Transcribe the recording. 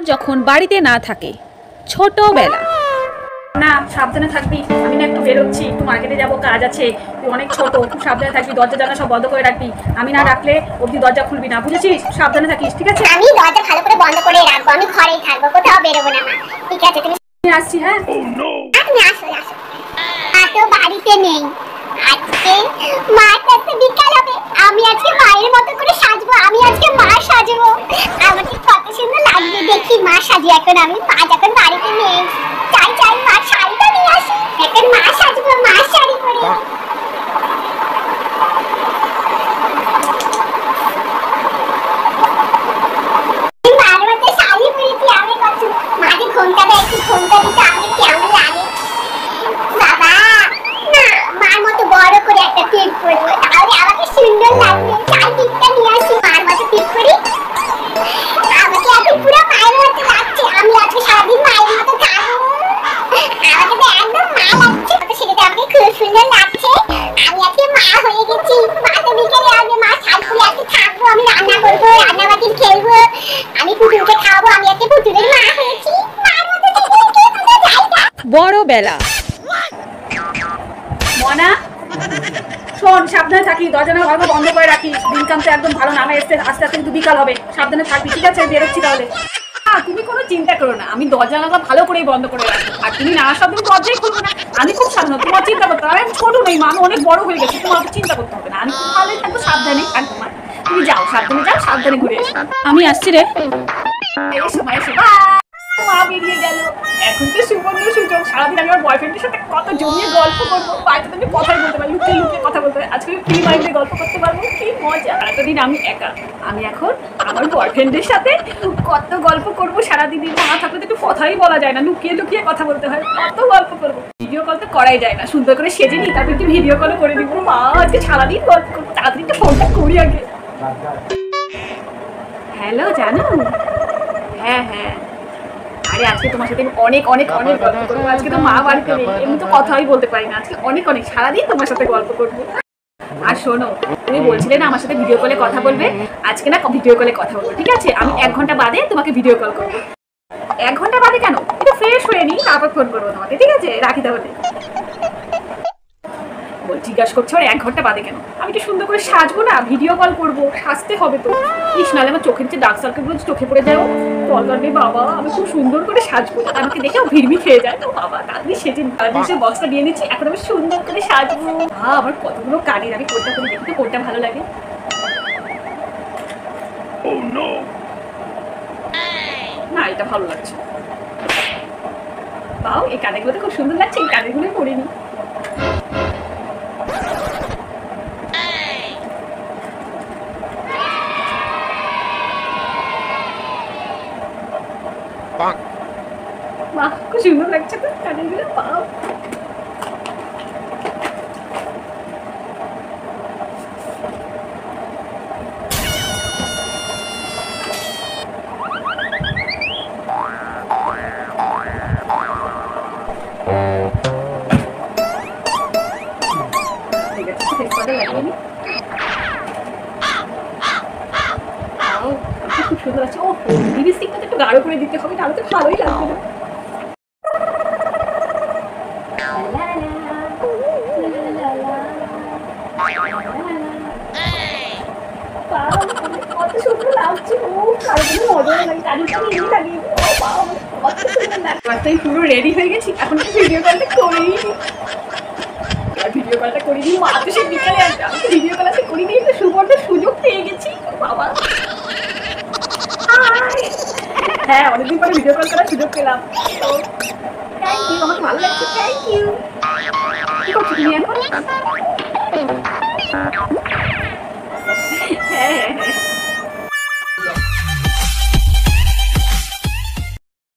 যখন বাড়িতে না থাকে ছোটবেলা। না, সাবধানে থাকবি। আমি না একটু বেরোচ্ছি, একটু মার্কেটে যাবো, কাজ আছে। তুই অনেক ছোট, খুব সাবধানে থাকবি। দরজা জানা সব বন্ধ করে রাখবি। আমি না ডাকলে অব্দি দরজা খুলবি না, বুঝেছিস? সাবধানে থাকিস, ঠিক আছে? আমি দরজা ভালো করে বন্ধ করে রাখবো, আমি ঘরেই থাকবো, কোথাও বেরোবো না মা। ঠিক আছে, তুমি আসছি। হ্যাঁ, তুমি আসো আসো। মা তো বাড়িতে নেই আজকে। মার কাছে বিকাল হবে, আমি আজকে মায়ের মতো করে সাজবো। আমি আজকে মা সাজবো, আমাকে কত সুন্দর লাগবে। দেখি মা সাজি এখন আমি। মা যখন বাড়িতে নেই, চাই চাই মা শাড়িটা নিয়ে আসি, এখন মা সাজবো, মা শাড়ি পরে। বড় বেলা। মনা শোন, সাবধানে থাকি, দরজা না ভালো বন্ধ করে রাখিস। দিনকাম তো একদম ভালো নামে এসছে, আস্তে আস্তে কিন্তু বিকাল হবে। সাবধানে থাকবি, ঠিক আছে? বেরোচ্ছি তাহলে। তুমি কোনো চিন্তা করো না, আমি দরজা লাগা ভালো করেই বন্ধ করে রাখবো। আর তুমি না আসার দিন দরজাই খুলবো না। আমি খুব সাবধান, তোমার চিন্তা করতে হবে। আমি ছোট নেই মা, আমি অনেক বড় হয়ে গেছি, তোমার চিন্তা করতে হবে না। আমি খুব ভালোই থাকবো, সাবধানে থাকবো মা। তুমি যাও, সাবধানে যাও, সাবধানে ঘুরে এসো। আমি আসছি রে। এসো মা, এসো। মা বেরিয়ে গেল। এখন তো সুবর্ণ সুযোগ, সারাদিন আমি আমার বয়ফ্রেন্ডের সাথে কত জমিয়ে গল্প করবো। বাড়িতে তো আমি কথাই বলতে পারি, লুকিয়ে লুকিয়ে কথা বলতে পারি। আজকে ফ্রি মাইন্ডে গল্প করতে পারবো, কি মজা। এতদিন আমি একা, আমি এখন আমার বয়ফ্রেন্ডের সাথে কত গল্প করবো সারাদিনই। মা থাকলে তো একটু কথাই বলা যায় না, লুকিয়ে লুকিয়ে কথা বলতে হয়। কত গল্প করবো, ভিডিও কল তো করাই যায় না। সুন্দর করে সেজে নিই, তারপর একটু ভিডিও কল করে দিব। মা আজকে সারাদিন গল্প করবো, তাড়াতাড়ি একটু ফোনটা করি আগে। হ্যালো জানো, হ্যাঁ হ্যাঁ, আরে আজকে তোমার সাথে অনেক অনেক অনেক গল্প করবো। আজকে তো মা বাড়িতে নেই, এমনি তো কথাই বলতে পারি না। আজকে অনেক অনেক সারাদিন তোমার সাথে গল্প করবো। আর শোনো, তুমি বলছিলে না আমার সাথে ভিডিও কলে কথা বলবে, আজকে না ভিডিও কলে কথা বলবো, ঠিক আছে? আমি 1 ঘন্টা বাদে তোমাকে ভিডিও কল করবো। 1 ঘন্টা বাদে কেন? একটু ফ্রেশ হয়ে নিই, তারপর ফোন করবো তোমাকে, ঠিক আছে? রাখি তাহলে। জিজ্ঞাসা করছো আর 1 ঘন্টা বাদে কেন? আমি একটু সুন্দর করে সাজবো না, ভিডিও কল করবো, সাজতে হবে তো। ইস, নাহলে আমার চোখের যে ডার্ক সার্কেলগুলো চোখে পড়ে যায়। দরকার নেই বাবা, আমি খুব সুন্দর করে সাজবো, আমাকে দেখেও ভিড়মি খেয়ে যায়। তো বাবা তাড়াতাড়ি সেজে সে বক্সটা নিয়ে নিচ্ছি, এখন আমি সুন্দর করে সাজবো। আমার কতগুলো কানের, আমি কোনটা করে দেখি তো কোনটা ভালো লাগে। না, এটা ভালো লাগছে। বাও, এই কানেরগুলো তো খুব সুন্দর লাগছে, এই কানেরগুলো পরে নি। বাহ, খুব সুন্দর লাগছে তো কানেরগুলো। বাহ, ঠিক আছে, ফেস পাউডার লাগিয়ে নি। খুব সুন্দর আছে। ও, লিপস্টিকটা একটু গাঢ় করে দিতে হবে, তাহলে তো ভালোই লাগবে না। কত সুন্দর লাগছে। ও, কারোর মজা লাগে, কাজলটা নিয়ে লাগিয়ে কত সুন্দর লাগছে। পুরো রেডি হয়ে গেছি, এখন ভিডিও কলটা করেই নি। ভিডিও কলটা করে দিই, মা তো সে বিকালে আসবে। আমি তো ভিডিও কলটা করি নিয়ে একটা সুবর্ণ সুযোগ পেয়ে গেছি বাবা। হ্যাঁ, অনেকদিন পরে ভিডিও কল করার সুযোগ পেলাম। তো থ্যাংক ইউ, আমার ভালো লাগছে। Thank you. কি করছো তুমি এখন?